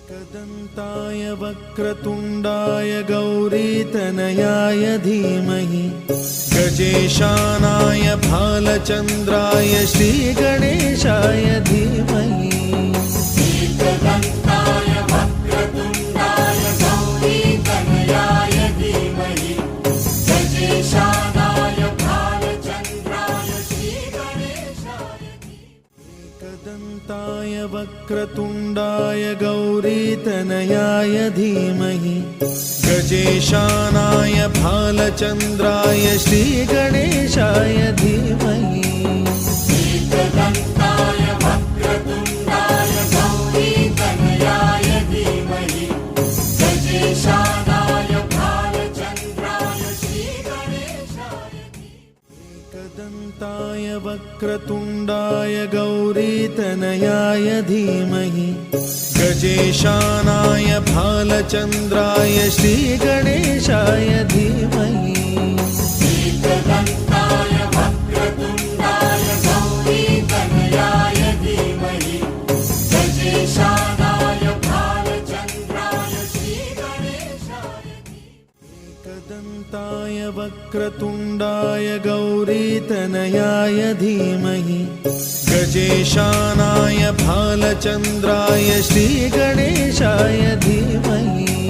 एकदन्ताय वक्रतुण्डाय गौरीतनयाय धीमहि गजेशानाय भालचन्द्राय श्रीगणेशाय धीमहि। एकदन्ताय वक्रतुण्डाय गौरीतनयाय धीमहि गजेशानाय भालचन्द्राय श्रीगणेशाय धीमहि। एकदन्ताय वक्रतुण्डाय गौरीतनयाय धीमहि गजेशानाय भालचन्द्राय श्रीगणेशाय धीमहि। एकदन्ताय वक्रतुण्डाय गौरीतनयाय धीमहि गजेशानाय भालचन्द्राय श्रीगणेशाय धीमहि। एकदन्ताय वक्रतुण्डाय गौरीतनयाय धीमहि गजेशानाय भालचन्द्राय श्रीगणेशाय धीमहि। एकदन्ताय वक्रतुण्डाय गौरीतनयाय धीमहि गजेशानाय भालचन्द्राय श्रीगणेशाय धीमहि। एकदन्ताय वक्रतुण्डाय गौरीतनयाय धीमहि गजेशानाय भालचन्द्राय श्रीगणेशाय धीमहि।